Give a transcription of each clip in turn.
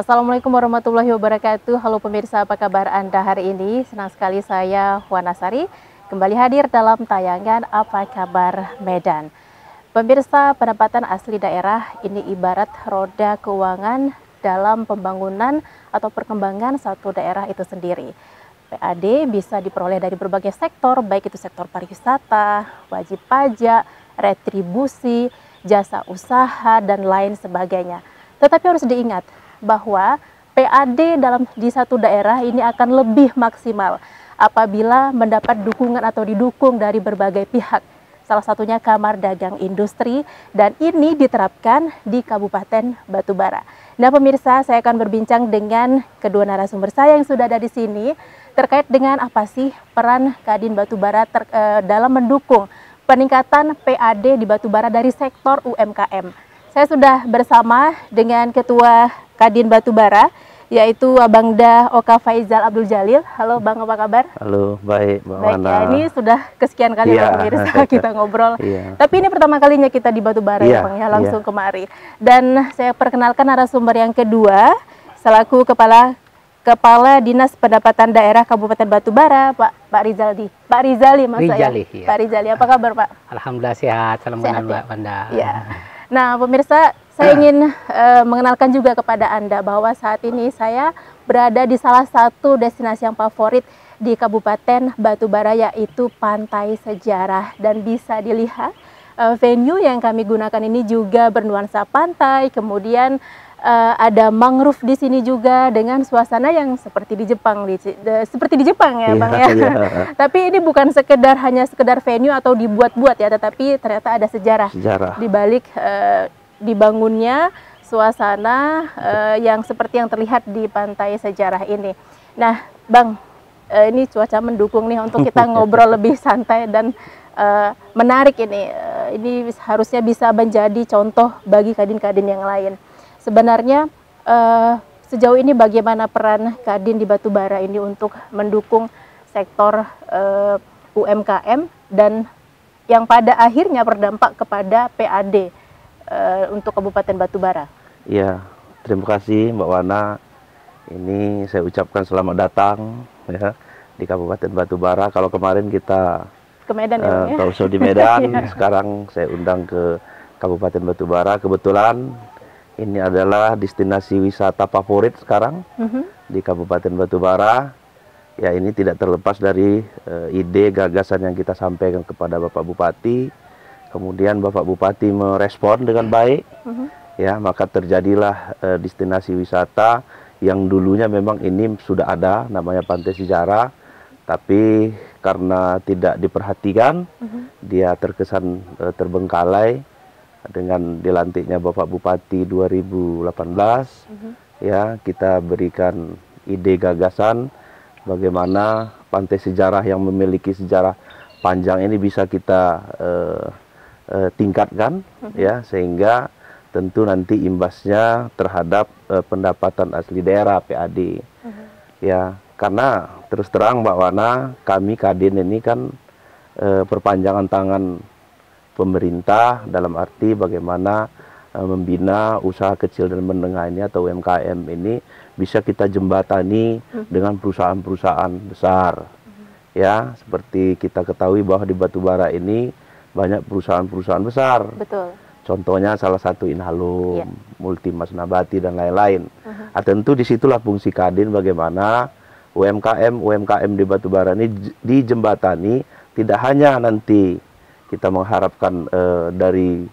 Assalamualaikum warahmatullahi wabarakatuh. Halo pemirsa, apa kabar Anda hari ini? Senang sekali saya, Wanasari, kembali hadir dalam tayangan Apa Kabar Medan. Pemirsa, pendapatan asli daerah ini ibarat roda keuangan dalam pembangunan atau perkembangan satu daerah itu sendiri. PAD bisa diperoleh dari berbagai sektor, baik itu sektor pariwisata, wajib pajak, retribusi, jasa usaha, dan lain sebagainya. Tetapi harus diingat bahwa PAD di satu daerah ini akan lebih maksimal apabila mendapat dukungan atau didukung dari berbagai pihak. Salah satunya Kamar Dagang Industri, dan ini diterapkan di Kabupaten Batubara. Nah pemirsa, saya akan berbincang dengan kedua narasumber saya yang sudah ada di sini terkait dengan apa sih peran Kadin Batubara dalam mendukung peningkatan PAD di Batubara dari sektor UMKM. Saya sudah bersama dengan Ketua Kadin Batubara, yaitu Abangda Oka Faizal Abdul Jalil. Halo Bang, apa kabar? Halo, baik Mbak Wana. Ya, ini sudah kesekian kali pemirsa kita ngobrol. Tapi ini pertama kalinya kita di Batubara ya Bang, ya langsung kemari. Dan saya perkenalkan narasumber yang kedua, selaku Kepala Dinas Pendapatan Daerah Kabupaten Batubara, Pak Rizaldi. Pak Rizali, Mas saya. Pak Rizali, apa kabar Pak? Alhamdulillah sehat. Assalamualaikum Mbak Wanda. Ya. Nah pemirsa, saya ingin mengenalkan juga kepada Anda bahwa saat ini saya berada di salah satu destinasi yang favorit di Kabupaten Batubara, yaitu Pantai Sejarah. Dan bisa dilihat venue yang kami gunakan ini juga bernuansa pantai, kemudian ada mangrove di sini juga dengan suasana yang seperti di Jepang, ya Bang ya. Tapi ini bukan hanya sekedar venue atau dibuat-buat ya, tetapi ternyata ada sejarah. di balik dibangunnya suasana yang seperti yang terlihat di Pantai Sejarah ini. Nah, Bang, ini cuaca mendukung nih untuk kita ngobrol lebih santai dan menarik ini. Ini harusnya bisa menjadi contoh bagi kadin-kadin yang lain. Sebenarnya sejauh ini bagaimana peran Kadin di Batubara ini untuk mendukung sektor UMKM dan yang pada akhirnya berdampak kepada PAD untuk Kabupaten Batubara? Ya, terima kasih Mbak Wana. Ini saya ucapkan selamat datang ya di Kabupaten Batubara. Kalau kemarin kita ke Medan ya, talkshow di Medan, sekarang saya undang ke Kabupaten Batubara. Kebetulan ini adalah destinasi wisata favorit sekarang di Kabupaten Batubara. Ya, ini tidak terlepas dari ide gagasan yang kita sampaikan kepada Bapak Bupati. Kemudian Bapak Bupati merespon dengan baik. Ya, maka terjadilah destinasi wisata yang dulunya memang ini sudah ada, namanya Pantai Sejarah. Tapi karena tidak diperhatikan, dia terkesan terbengkalai. Dengan dilantiknya Bapak Bupati 2018, ya kita berikan ide gagasan bagaimana Pantai Sejarah yang memiliki sejarah panjang ini bisa kita tingkatkan, ya, sehingga tentu nanti imbasnya terhadap pendapatan asli daerah PAD. Ya, karena terus terang Mbak Wana, kami Kadin ini kan perpanjangan tangan pemerintah dalam arti bagaimana membina usaha kecil dan menengah ini atau UMKM ini bisa kita jembatani dengan perusahaan-perusahaan besar. Ya, seperti kita ketahui bahwa di Batubara ini banyak perusahaan-perusahaan besar. Betul. Contohnya salah satu Inhalum, Multimas Nabati dan lain-lain. Tentu disitulah fungsi Kadin bagaimana UMKM di Batubara ini dijembatani, tidak hanya nanti kita mengharapkan dari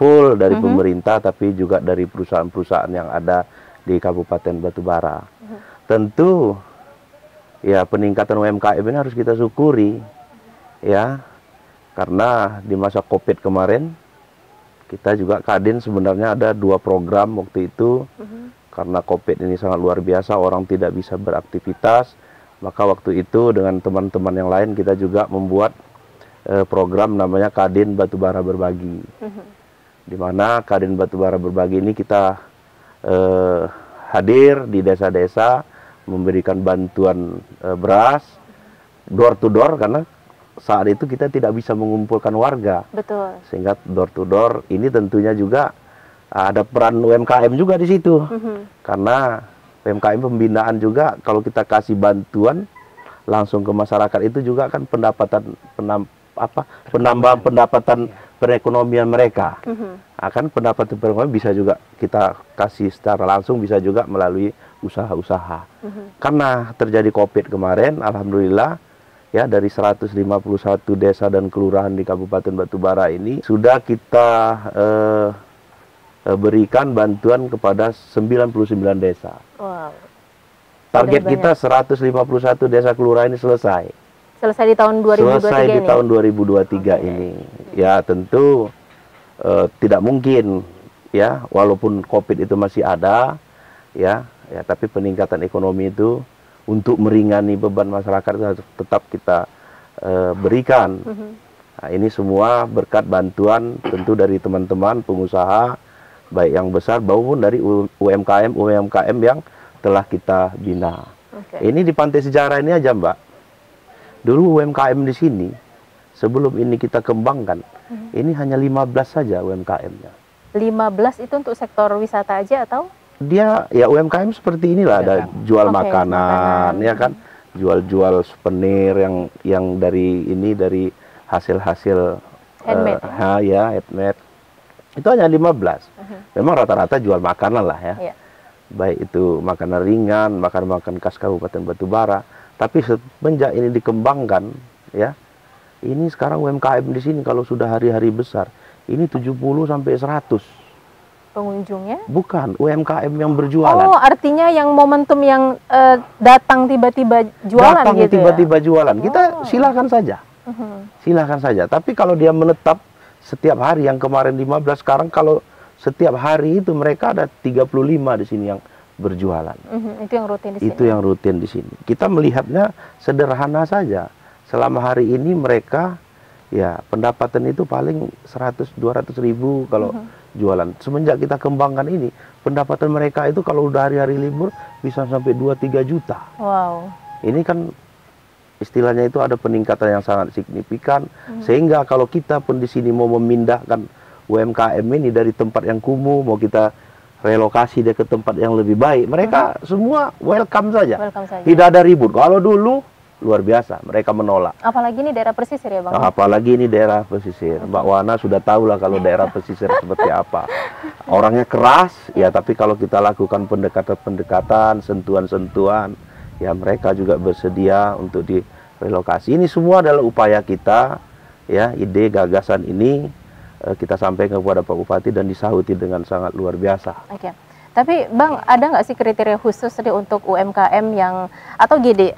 pemerintah, tapi juga dari perusahaan-perusahaan yang ada di Kabupaten Batubara. Tentu ya peningkatan UMKM ini harus kita syukuri ya, karena di masa COVID kemarin kita juga Kadin sebenarnya ada 2 program waktu itu. Karena COVID ini sangat luar biasa, orang tidak bisa beraktivitas, maka waktu itu dengan teman-teman yang lain kita juga membuat program namanya Kadin Batubara Berbagi. Di mana Kadin Batubara Berbagi ini kita hadir di desa-desa memberikan bantuan beras door to door, karena saat itu kita tidak bisa mengumpulkan warga. Betul. Sehingga door to door ini tentunya juga ada peran UMKM juga di situ. Karena UMKM pembinaan juga kalau kita kasih bantuan langsung ke masyarakat itu juga kan penambahan pendapatan perekonomian mereka. Akan pendapatan perekonomian bisa juga kita kasih secara langsung, bisa juga melalui usaha-usaha. Karena terjadi COVID kemarin, alhamdulillah ya dari 151 desa dan kelurahan di Kabupaten Batubara ini sudah kita berikan bantuan kepada 99 desa. Wow. Target kita 151 desa kelurahan ini selesai. Selesai di tahun 2023 selesai di ini? tahun 2023 ini. Ya tentu tidak mungkin ya, walaupun COVID itu masih ada ya, tapi peningkatan ekonomi itu untuk meringangi beban masyarakat harus tetap kita berikan. Nah, ini semua berkat bantuan tentu dari teman-teman pengusaha baik yang besar maupun dari UMKM yang telah kita bina. Ini di Pantai Sejarah ini aja, Mbak. Dulu UMKM di sini sebelum ini kita kembangkan, ini hanya 15 saja UMKM-nya. 15 itu untuk sektor wisata aja atau? Dia ya UMKM seperti inilah, ada jual makanan, ya kan, jual-jual souvenir yang dari hasil-hasil handmade. Handmade. Itu hanya 15. Memang rata-rata jual makanan lah ya. Baik itu makanan ringan, makan khas Kabupaten Batubara. Tapi semenjak ini dikembangkan, ya, ini sekarang UMKM di sini kalau sudah hari-hari besar, ini 70 sampai 100. Pengunjungnya? Bukan, UMKM yang berjualan. Oh, artinya yang momentum yang datang tiba-tiba jualan datang gitu tiba-tiba jualan. Kita silakan saja. Silakan saja. Tapi kalau dia menetap setiap hari, yang kemarin 15, sekarang kalau setiap hari itu mereka ada 35 di sini yang berjualan. Itu yang rutin di sini. Itu yang rutin di sini. Kita melihatnya sederhana saja. Selama hari ini mereka ya pendapatan itu paling 100-200 ribu kalau jualan. Semenjak kita kembangkan ini, pendapatan mereka itu kalau udah hari-hari libur bisa sampai 2-3 juta. Wow. Ini kan istilahnya itu ada peningkatan yang sangat signifikan. Sehingga kalau kita pun di sini mau memindahkan UMKM ini dari tempat yang kumuh, mau kita relokasi dia ke tempat yang lebih baik, mereka semua welcome saja. Tidak ada ribut. Kalau dulu luar biasa, mereka menolak. Apalagi ini daerah pesisir ya, Bang? Apalagi ini daerah pesisir. Mbak Wana sudah tahu lah kalau daerah pesisir seperti apa. Orangnya keras, ya, tapi kalau kita lakukan pendekatan-pendekatan, sentuhan-sentuhan, ya mereka juga bersedia untuk direlokasi. Ini semua adalah upaya kita, ya, ide gagasan ini kita sampaikan kepada Pak Bupati dan disahuti dengan sangat luar biasa. Oke. Tapi Bang, ada nggak sih kriteria khusus nih untuk UMKM yang, atau gini,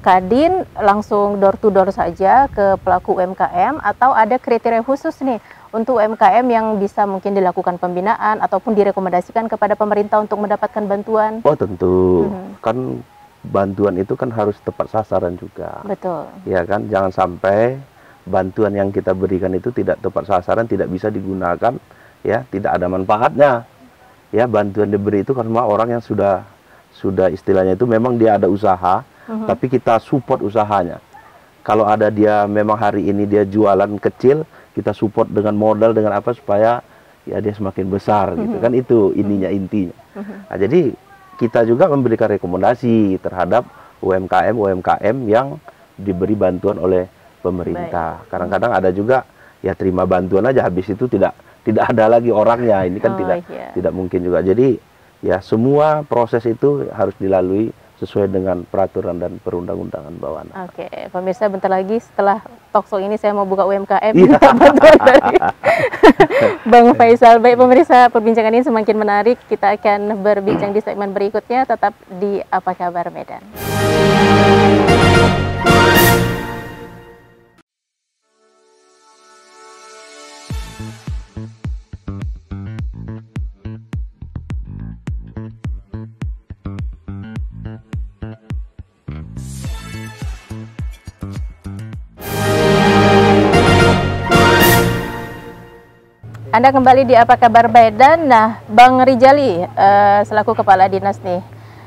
Kadin langsung door to door saja ke pelaku UMKM, atau ada kriteria khusus nih untuk UMKM yang bisa mungkin dilakukan pembinaan ataupun direkomendasikan kepada pemerintah untuk mendapatkan bantuan? Oh tentu, kan bantuan itu kan harus tepat sasaran juga. Betul. Ya kan, jangan sampai bantuan yang kita berikan itu tidak tepat sasaran, tidak bisa digunakan, ya, tidak ada manfaatnya. Ya, bantuan diberi itu karena orang yang sudah istilahnya itu memang dia ada usaha, tapi kita support usahanya. Kalau ada dia memang hari ini dia jualan kecil, kita support dengan modal, dengan apa supaya ya dia semakin besar gitu kan, itu intinya. Nah, jadi kita juga memberikan rekomendasi terhadap UMKM yang diberi bantuan oleh pemerintah. Kadang-kadang ada juga ya terima bantuan aja, habis itu tidak ada lagi orangnya. Ini kan tidak mungkin juga. Jadi ya semua proses itu harus dilalui sesuai dengan peraturan dan perundang-undangan Mbak Wana. Oke, pemirsa, bentar lagi setelah talkshow ini saya mau buka UMKM, minta bantuan dari Bang Faisal. Baik pemirsa, perbincangan ini semakin menarik. Kita akan berbincang di segmen berikutnya. Tetap di Apa Kabar Medan. Anda kembali di Apa Kabar Medan. Nah, Bang Rijali, selaku Kepala Dinas nih,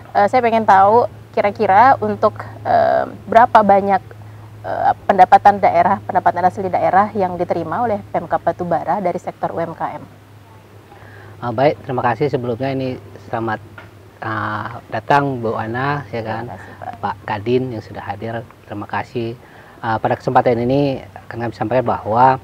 saya pengen tahu kira-kira untuk berapa banyak pendapatan asli daerah yang diterima oleh Pemkab Batubara dari sektor UMKM. Baik, terima kasih sebelumnya. Ini selamat datang Bu Ana, ya kan, Pak Kadin yang sudah hadir. Terima kasih. Pada kesempatan ini akan kami sampaikan bahwa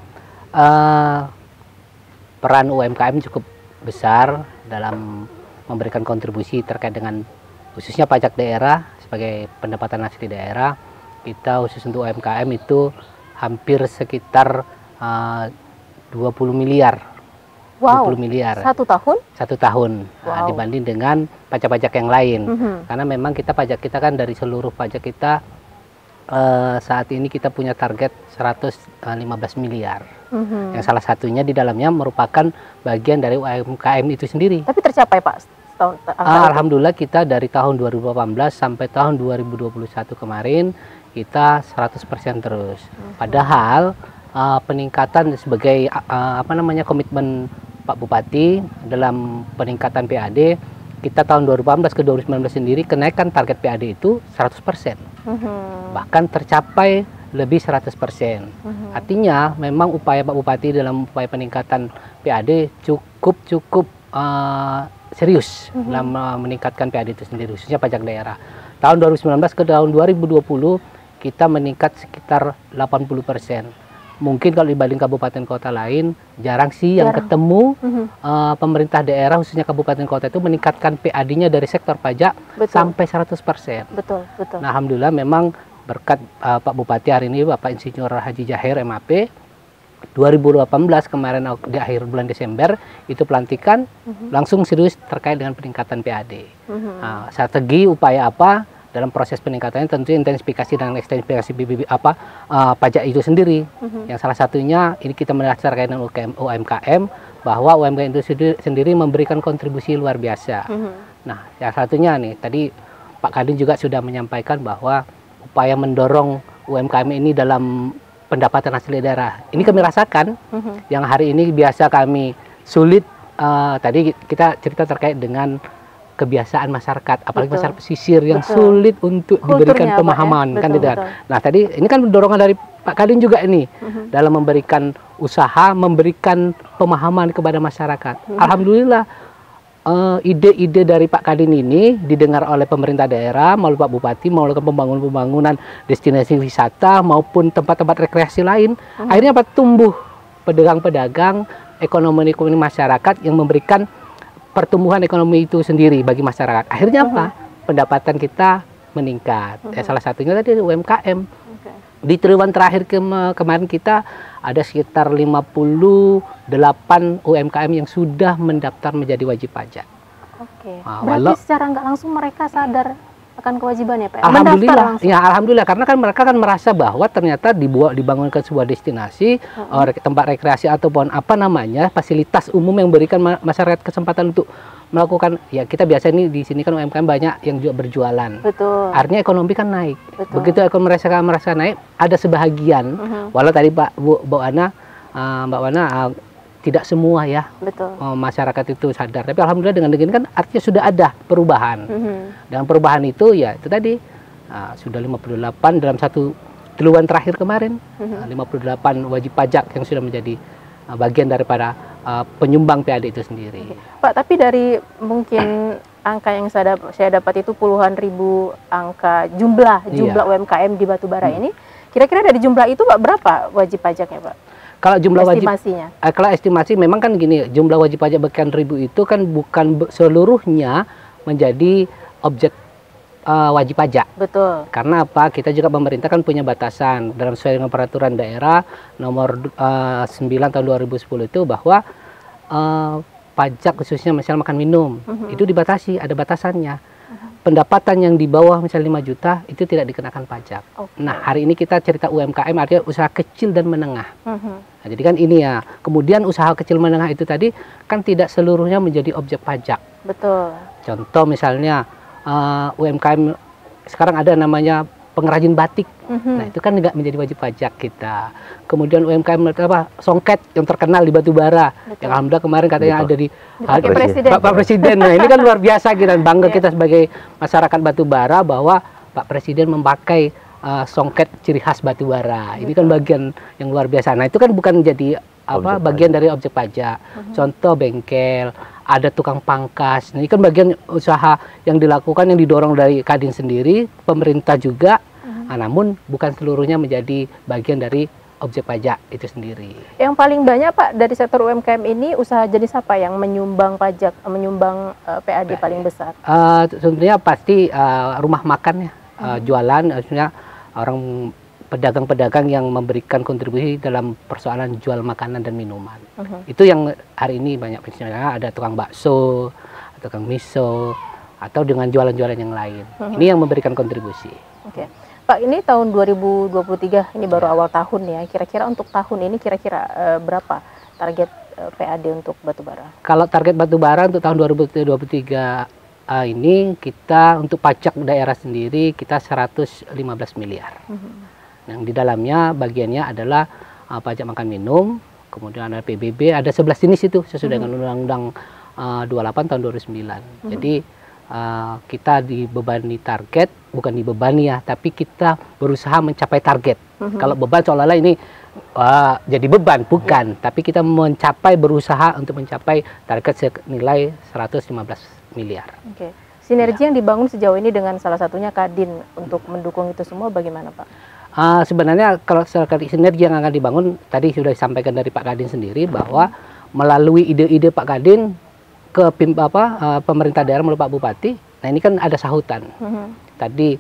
peran UMKM cukup besar dalam memberikan kontribusi terkait dengan khususnya pajak daerah sebagai pendapatan asli daerah. Kita khusus untuk UMKM itu hampir sekitar 20 miliar. Wow, 20 miliar. Satu tahun? Satu tahun. Wow. Dibanding dengan pajak-pajak yang lain. Karena memang kita pajak kita kan dari seluruh pajak kita saat ini kita punya target 115 miliar. Yang salah satunya di dalamnya merupakan bagian dari UMKM itu sendiri. Tapi tercapai Pak? Alhamdulillah kita dari tahun 2018 sampai tahun 2021 kemarin kita 100% terus. Padahal peningkatan sebagai komitmen Pak Bupati dalam peningkatan PAD, kita tahun 2018 ke 2019 sendiri kenaikan target PAD itu 100%. Bahkan tercapai lebih 100%. Artinya memang upaya Pak Bupati dalam upaya peningkatan PAD cukup serius dalam meningkatkan PAD itu sendiri, khususnya pajak daerah. Tahun 2019 ke tahun 2020 kita meningkat sekitar 80%. Mungkin kalau dibanding kabupaten kota lain, jarang sih yang ketemu pemerintah daerah, khususnya kabupaten kota itu meningkatkan PAD-nya dari sektor pajak sampai 100%. Betul. Nah, alhamdulillah memang berkat Pak Bupati hari ini, Bapak Insinyur Haji Jahir MAP, 2018 kemarin di akhir bulan Desember itu pelantikan langsung serius terkait dengan peningkatan PAD. Strategi upaya apa? Dalam proses peningkatannya tentu intensifikasi dan ekstensifikasi pajak itu sendiri. Yang salah satunya ini kita melihat terkait dengan UMKM, bahwa UMKM itu sendiri memberikan kontribusi luar biasa. Nah, yang satunya nih tadi Pak Kadin juga sudah menyampaikan bahwa upaya mendorong UMKM ini dalam pendapatan asli daerah. Ini kami rasakan yang hari ini biasa kami sulit. Tadi kita cerita terkait dengan kebiasaan masyarakat, apalagi masyarakat pesisir yang sulit untuk diberikan pemahaman, kan tidak. Nah, tadi ini kan dorongan dari Pak Kadin juga ini dalam memberikan usaha, memberikan pemahaman kepada masyarakat. Alhamdulillah ide-ide dari Pak Kadin ini didengar oleh pemerintah daerah melalui Pak Bupati, melalui pembangunan destinasi wisata maupun tempat-tempat rekreasi lain. Akhirnya tumbuh pedagang-pedagang, ekonomi masyarakat yang memberikan pertumbuhan ekonomi itu sendiri bagi masyarakat. Akhirnya apa? Pendapatan kita meningkat. Salah satunya tadi UMKM. Di triwulan terakhir kemarin kita ada sekitar 58 UMKM yang sudah mendaftar menjadi wajib pajak. Berarti secara nggak langsung mereka sadar akan kewajiban ya Pak? Alhamdulillah, ya alhamdulillah, karena kan mereka kan merasa bahwa ternyata dibangunkan sebuah destinasi, tempat rekreasi ataupun fasilitas umum yang memberikan masyarakat kesempatan untuk melakukan, ya kita biasa ini di sini kan UMKM banyak yang juga berjualan. Betul. Artinya ekonomi kan naik. Begitu ekonomi merasa naik, ada sebahagian. Walau tadi Mbak Wana tidak semua ya masyarakat itu sadar, tapi alhamdulillah dengan begini kan artinya sudah ada perubahan. Dan perubahan itu ya itu tadi sudah 58 dalam satu triwulan terakhir kemarin, 58 wajib pajak yang sudah menjadi bagian daripada penyumbang PAD itu sendiri. Pak, tapi dari mungkin angka yang saya dapat itu puluhan ribu angka jumlah UMKM di Batubara ini, kira-kira dari jumlah itu Pak berapa wajib pajaknya Pak? Kalau jumlah kalau estimasi memang kan gini, jumlah wajib pajak sekian ribu itu kan bukan seluruhnya menjadi objek wajib pajak. Betul. Karena apa? Kita juga pemerintah kan punya batasan dalam sesuai dengan peraturan daerah nomor 9 tahun 2010 itu bahwa pajak khususnya misalnya makan minum itu dibatasi, ada batasannya. Pendapatan yang di bawah misalnya 5 juta itu tidak dikenakan pajak. Nah, hari ini kita cerita UMKM artinya usaha kecil dan menengah. Nah, jadi kan ini ya. Kemudian usaha kecil menengah itu tadi kan tidak seluruhnya menjadi objek pajak. Betul. Contoh misalnya UMKM sekarang ada namanya pengrajin batik. Nah, itu kan nggak menjadi wajib pajak kita. Kemudian UMKM songket yang terkenal di Batubara. Yang alhamdulillah kemarin katanya ada di Pak Presiden. Nah, ini kan luar biasa kita bangga kita sebagai masyarakat Batubara bahwa Pak Presiden memakai songket ciri khas Batubara. Ini kan bagian yang luar biasa. Nah, itu kan bukan jadi bagian dari objek pajak. Contoh bengkel, ada tukang pangkas. Nah, ini kan bagian usaha yang dilakukan, yang didorong dari Kadin sendiri, pemerintah juga. Nah, namun bukan seluruhnya menjadi bagian dari objek pajak itu sendiri. Yang paling banyak Pak dari sektor UMKM ini usaha jenis apa yang menyumbang pajak, menyumbang PAD paling besar? Sebenarnya pasti rumah makan ya, jualan, maksudnya orang pedagang-pedagang yang memberikan kontribusi dalam persoalan jual makanan dan minuman. Itu yang hari ini banyak, misalnya ada tukang bakso, tukang miso, atau dengan jualan-jualan yang lain. Ini yang memberikan kontribusi. Oke. Pak, ini tahun 2023, ini baru awal tahun ya. Kira-kira untuk tahun ini kira-kira berapa target PAD untuk batubara? Kalau target batubara untuk tahun 2023 ini kita untuk pajak daerah sendiri kita 115 miliar. Yang di dalamnya bagiannya adalah pajak makan minum, kemudian ada PBB, ada 11 jenis itu sesuai dengan Undang-Undang 28 tahun 2009. Jadi kita dibebani target, bukan dibebani ya, tapi kita berusaha mencapai target. Kalau beban seolah-olah ini jadi beban, bukan. Tapi kita berusaha untuk mencapai target senilai 115 miliar. Oke. Sinergi yang dibangun sejauh ini dengan salah satunya Kadin untuk mendukung itu semua bagaimana Pak? Sebenarnya kalau sinergi yang akan dibangun, tadi sudah disampaikan dari Pak Kadin sendiri bahwa melalui ide-ide Pak Kadin ke pemerintah daerah melalui Pak Bupati. Nah, ini kan ada sahutan. Tadi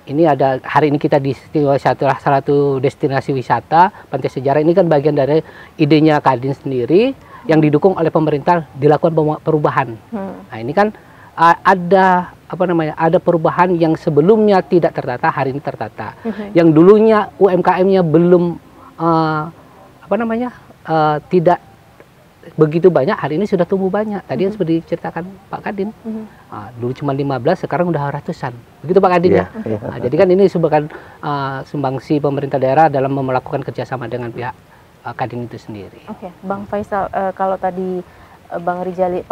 ini ada hari ini kita di salah satu destinasi wisata Pantai Sejarah, ini kan bagian dari idenya Kadin sendiri yang didukung oleh pemerintah, dilakukan perubahan. Nah, ini kan ada ada perubahan yang sebelumnya tidak tertata, hari ini tertata. Yang dulunya UMKM-nya belum tidak begitu banyak, hari ini sudah tumbuh banyak. Tadi yang seperti diceritakan Pak Kadin, dulu cuma 15, sekarang udah ratusan. Begitu Pak Kadin ya. Nah, jadi kan ini sebagai sumbangsi pemerintah daerah dalam melakukan kerjasama dengan pihak Kadin itu sendiri. Oke, Bang Faisal, kalau tadi Pak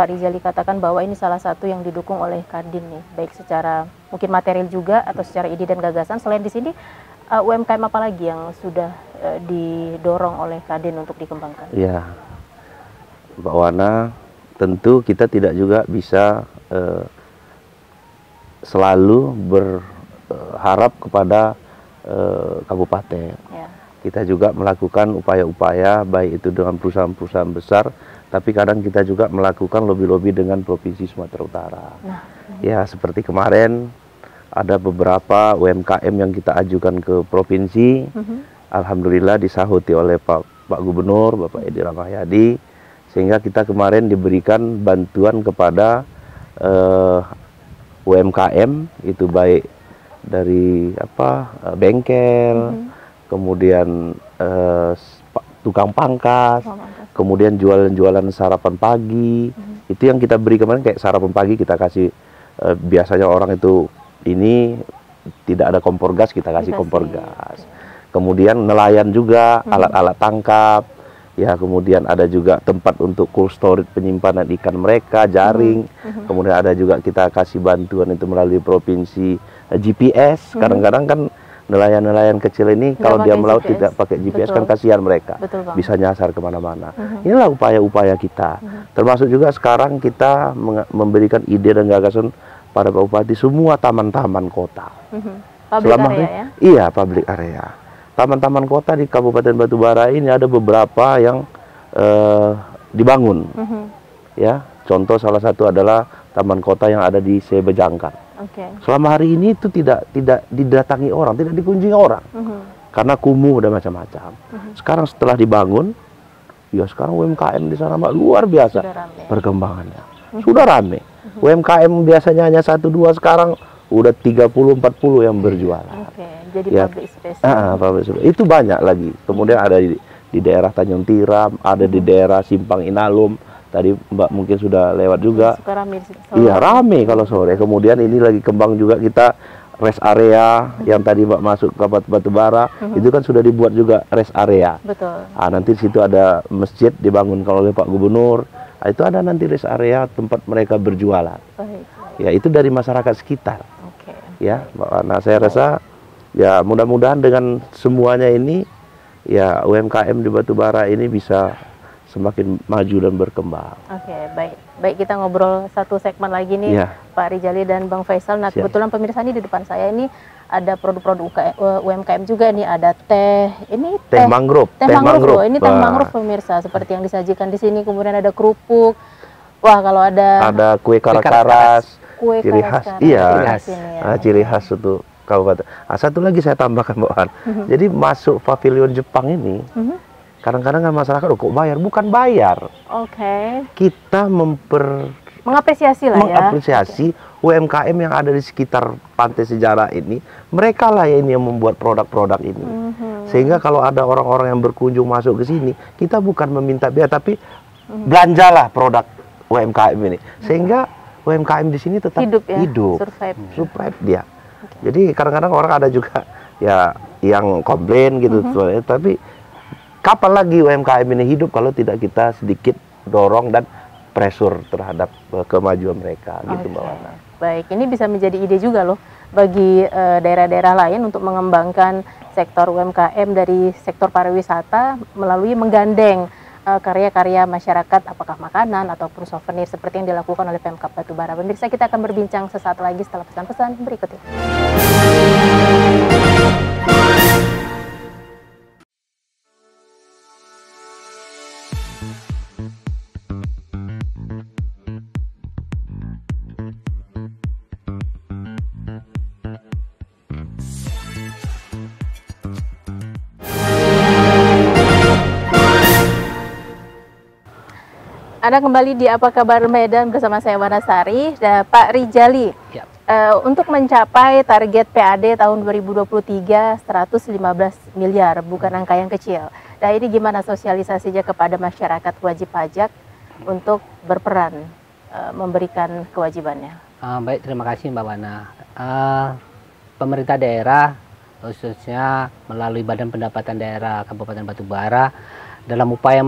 Rizali katakan bahwa ini salah satu yang didukung oleh Kadin nih, baik secara mungkin material juga atau secara ide dan gagasan. Selain di sini, UMKM apa lagi yang sudah didorong oleh Kadin untuk dikembangkan? Ya, Mbak Wana, tentu kita tidak juga bisa selalu berharap kepada kabupaten. Ya. Kita juga melakukan upaya-upaya baik itu dengan perusahaan-perusahaan besar, tapi kadang kita juga melakukan lobby-lobby dengan Provinsi Sumatera Utara. Ya, seperti kemarin ada beberapa UMKM yang kita ajukan ke provinsi. Alhamdulillah disahuti oleh Pak Gubernur, Bapak Edi Rahmayadi, sehingga kita kemarin diberikan bantuan kepada UMKM, itu baik dari bengkel, kemudian tukang pangkas, kemudian jualan-jualan sarapan pagi. Itu yang kita beri kemarin, kayak sarapan pagi kita kasih, biasanya orang itu ini tidak ada kompor gas, kita kasih kompor gas. Kemudian nelayan juga, alat-alat tangkap, ya, kemudian ada juga tempat untuk cold storage penyimpanan ikan mereka, jaring. Kemudian ada juga kita kasih bantuan itu melalui provinsi GPS. Kadang-kadang kan nelayan-nelayan kecil ini kalau dia melaut tidak pakai GPS, kan kasihan mereka, bisa nyasar kemana-mana. Inilah upaya-upaya kita. Termasuk juga sekarang kita memberikan ide dan gagasan pada Pak Bupati semua taman-taman kota. Public area ya? Iya, public area. Taman-taman kota di Kabupaten Batubara ini ada beberapa yang dibangun. Ya, contoh salah satu adalah taman kota yang ada di Sebejangkar. Selama hari ini itu tidak didatangi orang, tidak dikunjungi orang, karena kumuh dan macam-macam. Sekarang setelah dibangun, ya sekarang UMKM di sana luar biasa perkembangannya. Sudah rame. UMKM biasanya hanya 1-2, sekarang udah 30-40 yang berjualan. Jadi ya, public space. Public space. Itu banyak lagi. Kemudian ada di daerah Tanjung Tiram, ada di daerah Simpang Inalum. Tadi Mbak mungkin sudah lewat juga. Iya, rame kalau sore. Kemudian ini lagi kembang juga kita rest area yang tadi Mbak masuk ke Batubara, itu kan sudah dibuat juga rest area. Betul. Nanti di situ ada masjid dibangunkan oleh Pak Gubernur. Itu ada nanti rest area tempat mereka berjualan. Ya, itu dari masyarakat sekitar. Ya, Mbak Ana, saya rasa ya mudah-mudahan dengan semuanya ini ya UMKM di batubara ini bisa semakin maju dan berkembang. Oke, baik. Baik, kita ngobrol satu segmen lagi nih, Ya. Pak Rijali dan Bang Faisal. Nah, Siap. kebetulan pemirsa ini di depan saya ini ada produk-produk UMKM juga nih, ada teh. Ini Teh mangrove. Teh mangrove loh. Ini teh Wah. mangrove pemirsa, seperti yang disajikan di sini. Kemudian ada kerupuk. Wah, kalau ada Kue karas-karas. kue Ciri khas. karas-karas Iya. di sini ya. Ciri khas untuk kabupaten. Satu lagi saya tambahkan, Mbak Wan. Jadi masuk pavilion Jepang ini, kadang-kadang kan masyarakat, kok bayar? Bukan bayar. Oke. Kita Mengapresiasi lah ya. mengapresiasi UMKM yang ada di sekitar Pantai Sejarah ini. Mereka lah yang membuat produk-produk ini. Sehingga kalau ada orang-orang yang berkunjung masuk ke sini, kita bukan meminta biaya, tapi belanjalah produk UMKM ini. Sehingga UMKM di sini tetap Hidup ya, hidup. survive. Dia. Jadi kadang-kadang orang ada juga ya yang komplain gitu, tapi kapan lagi UMKM ini hidup kalau tidak kita sedikit dorong dan pressure terhadap kemajuan mereka gitu, Mbak Wana. Baik, ini bisa menjadi ide juga loh bagi daerah-daerah lain untuk mengembangkan sektor UMKM dari sektor pariwisata melalui menggandeng karya-karya masyarakat, apakah makanan ataupun souvenir seperti yang dilakukan oleh Pemkab Batubara. Pemirsa, kita akan berbincang sesaat lagi setelah pesan-pesan berikut ini. Anda kembali di Apa Kabar Medan bersama saya Wanasari dan Pak Rijali. Ya. Untuk mencapai target PAD tahun 2023 115 miliar, bukan angka yang kecil. Nah, ini gimana sosialisasinya kepada masyarakat wajib pajak untuk berperan memberikan kewajibannya? Baik, terima kasih Mbak Wana. Pemerintah daerah khususnya melalui Badan Pendapatan Daerah Kabupaten Batubara dalam upaya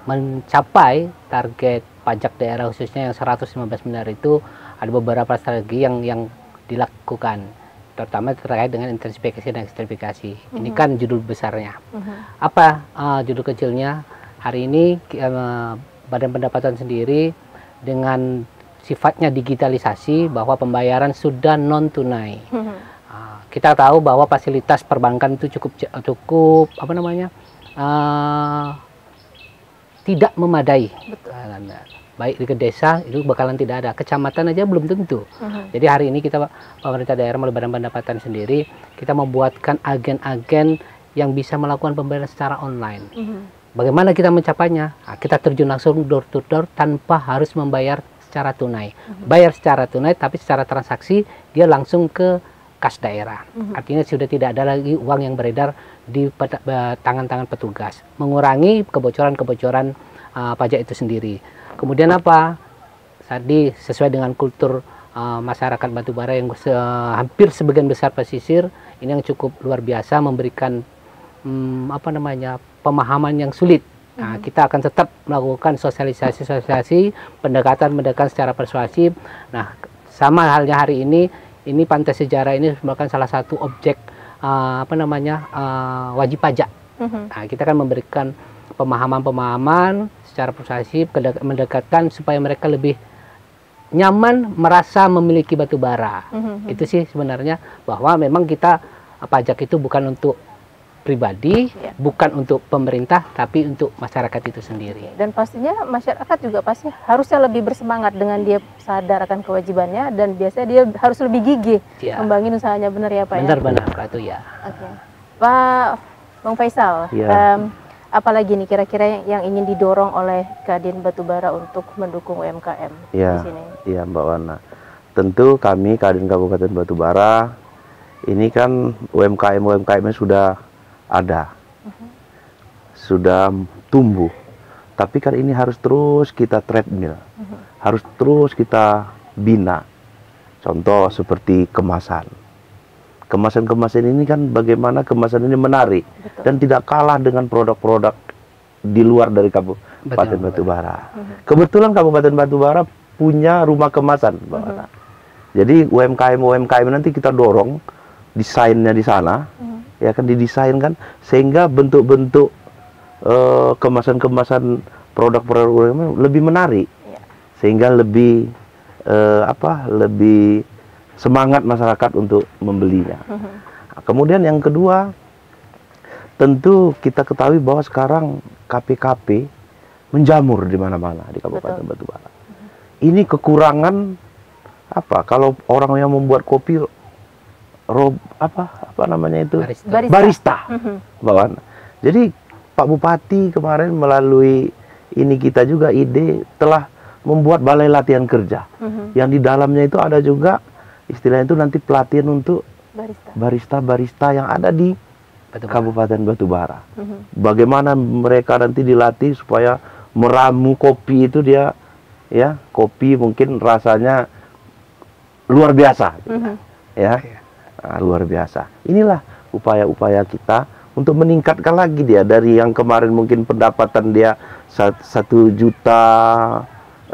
mencapai target pajak daerah khususnya yang 115 miliar itu, ada beberapa strategi yang dilakukan, terutama terkait dengan intensifikasi dan ekstensifikasi. Ini kan judul besarnya. Apa judul kecilnya? Hari ini Badan Pendapatan sendiri dengan sifatnya digitalisasi bahwa pembayaran sudah non tunai. Kita tahu bahwa fasilitas perbankan itu cukup apa namanya? Tidak memadai. Baik di desa itu bakalan tidak ada, kecamatan aja belum tentu. Jadi hari ini kita pemerintah daerah melalui Badan Pendapatan sendiri, kita membuatkan agen-agen yang bisa melakukan pembayaran secara online. Bagaimana kita mencapainya? Nah, kita terjun langsung door to door tanpa harus membayar secara tunai. Bayar secara tunai, tapi secara transaksi dia langsung ke kas daerah. Artinya sudah tidak ada lagi uang yang beredar di tangan-tangan petugas, mengurangi kebocoran-kebocoran pajak itu sendiri. Kemudian apa? Tadi sesuai dengan kultur masyarakat Batubara yang hampir sebagian besar pesisir, ini yang cukup luar biasa, memberikan apa namanya, pemahaman yang sulit. Nah, kita akan tetap melakukan sosialisasi, pendekatan secara persuasif. Nah, sama halnya hari ini Pantai Sejarah ini merupakan salah satu objek wajib pajak. Nah, kita akan memberikan pemahaman secara persuasif, mendekatkan supaya mereka lebih nyaman merasa memiliki batubara. Itu sih sebenarnya, bahwa memang kita pajak itu bukan untuk pribadi, bukan untuk pemerintah, tapi untuk masyarakat itu sendiri. Dan pastinya masyarakat juga pasti harusnya lebih bersemangat dengan dia sadar akan kewajibannya, dan biasanya dia harus lebih gigih membangun usahanya, benar ya Pak? Benar Pak, itu ya. Oke. Pak Bang Faisal, apalagi nih kira-kira yang ingin didorong oleh Kadin Batubara untuk mendukung UMKM di sini? Iya Mbak Wana. Tentu kami Kadin Kabupaten Batubara ini kan UMKM-nya sudah ada, sudah tumbuh, tapi kan ini harus terus kita treadmill, harus terus kita bina. Contoh seperti kemasan ini kan bagaimana kemasan ini menarik dan tidak kalah dengan produk-produk di luar dari Kabupaten Batubara. Kebetulan Kabupaten Batubara punya rumah kemasan, Mbak Ana. Jadi UMKM nanti kita dorong desainnya di sana. ya kan didesain kan sehingga bentuk-bentuk kemasan-kemasan produk-produk UMKM lebih menarik, sehingga lebih lebih semangat masyarakat untuk membelinya. Kemudian yang kedua, tentu kita ketahui bahwa sekarang KP-KP menjamur di mana-mana di Kabupaten Batubara. Ini kekurangan apa? Kalau orang yang membuat kopi, apa namanya itu? Barista. Bawaan. Jadi Pak Bupati kemarin melalui ini kita juga ide telah membuat balai latihan kerja. Yang di dalamnya itu ada juga istilahnya itu nanti pelatihan untuk barista-barista yang ada di Kabupaten Batubara. Bagaimana mereka nanti dilatih supaya meramu kopi itu dia ya, kopi mungkin rasanya luar biasa. Ya. Nah, luar biasa. Inilah upaya-upaya kita untuk meningkatkan lagi dia dari yang kemarin mungkin pendapatan dia 1 juta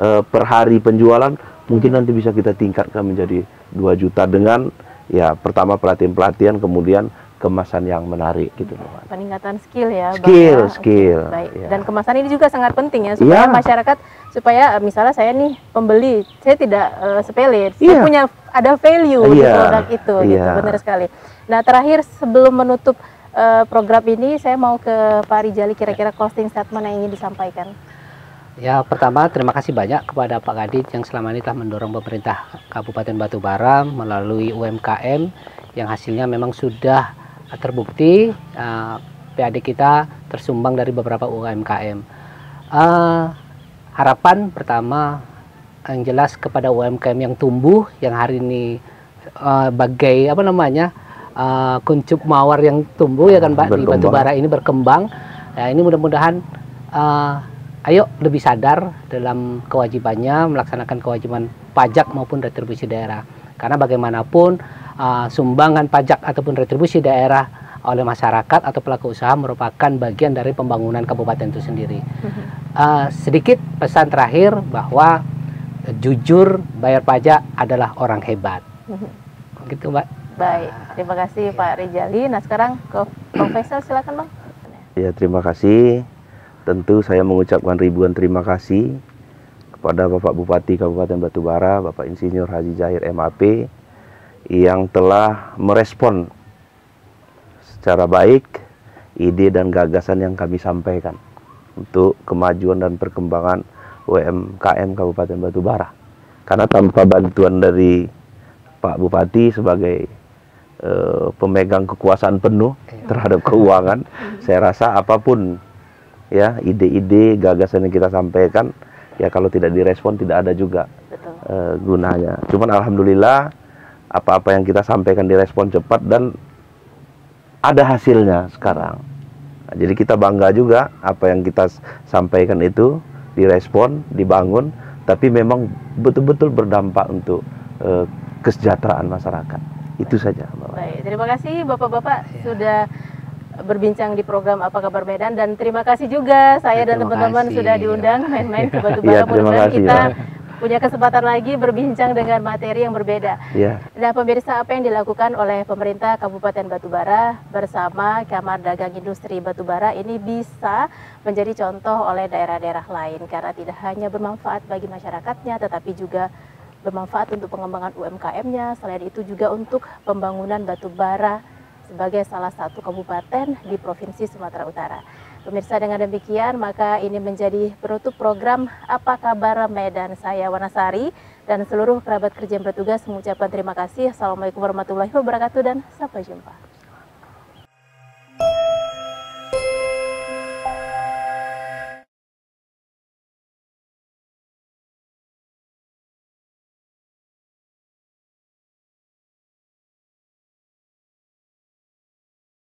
per hari penjualan, mungkin nanti bisa kita tingkatkan menjadi 2 juta dengan ya pertama pelatihan-pelatihan, kemudian kemasan yang menarik gitu. Peningkatan skill ya. Skill. Baik. Ya. Dan kemasan ini juga sangat penting ya supaya masyarakat, supaya misalnya saya nih pembeli, saya tidak sepele, saya punya ada value di produk itu gitu. Benar sekali. Nah, terakhir sebelum menutup program ini, saya mau ke Pak Rijali, kira-kira closing statement yang ingin disampaikan. Ya, pertama terima kasih banyak kepada Pak Kadit yang selama ini telah mendorong pemerintah Kabupaten Batubara melalui UMKM yang hasilnya memang sudah terbukti. PAD kita tersumbang dari beberapa UMKM. Harapan pertama yang jelas kepada UMKM yang tumbuh, yang hari ini bagai apa namanya kuncup mawar yang tumbuh ya kan Pak, di Batubara ini berkembang. Ya, ini mudah-mudahan ayo lebih sadar dalam kewajibannya melaksanakan kewajiban pajak maupun retribusi daerah. Karena bagaimanapun sumbangan pajak ataupun retribusi daerah oleh masyarakat atau pelaku usaha merupakan bagian dari pembangunan kabupaten itu sendiri. Sedikit pesan terakhir bahwa jujur bayar pajak adalah orang hebat. Gitu Mbak. Baik, terima kasih Pak Rijali. Nah, sekarang ke Bang Faisal, silakan Bang. Ya, terima kasih. Tentu saya mengucapkan ribuan terima kasih kepada Bapak Bupati Kabupaten Batubara, Bapak Insinyur Haji Jahir MAP, yang telah merespon secara baik ide dan gagasan yang kami sampaikan untuk kemajuan dan perkembangan UMKM Kabupaten Batubara. Karena tanpa bantuan dari Pak Bupati sebagai pemegang kekuasaan penuh terhadap keuangan, saya rasa apapun ya ide-ide gagasan yang kita sampaikan ya kalau tidak direspon tidak ada juga gunanya. Cuman alhamdulillah apa-apa yang kita sampaikan direspon cepat dan ada hasilnya sekarang. Nah, jadi kita bangga juga apa yang kita sampaikan itu direspon, dibangun, tapi memang betul-betul berdampak untuk kesejahteraan masyarakat. Itu saja. Baik, terima kasih Bapak-bapak sudah berbincang di program Apa Kabar Medan, dan terima kasih juga saya dan teman-teman sudah diundang main-main ke Batubara. Mudah-mudahan kita punya kesempatan lagi berbincang dengan materi yang berbeda. Nah, pemirsa, apa yang dilakukan oleh pemerintah Kabupaten Batubara bersama Kamar Dagang Industri Batubara ini bisa menjadi contoh oleh daerah-daerah lain karena tidak hanya bermanfaat bagi masyarakatnya, tetapi juga bermanfaat untuk pengembangan UMKM-nya. Selain itu juga untuk pembangunan Batubara sebagai salah satu kabupaten di Provinsi Sumatera Utara. Pemirsa, dengan demikian maka ini menjadi penutup program Apa Kabar Medan. Saya Wanasari dan seluruh kerabat kerja yang bertugas mengucapkan terima kasih. Assalamualaikum warahmatullahi wabarakatuh dan sampai jumpa.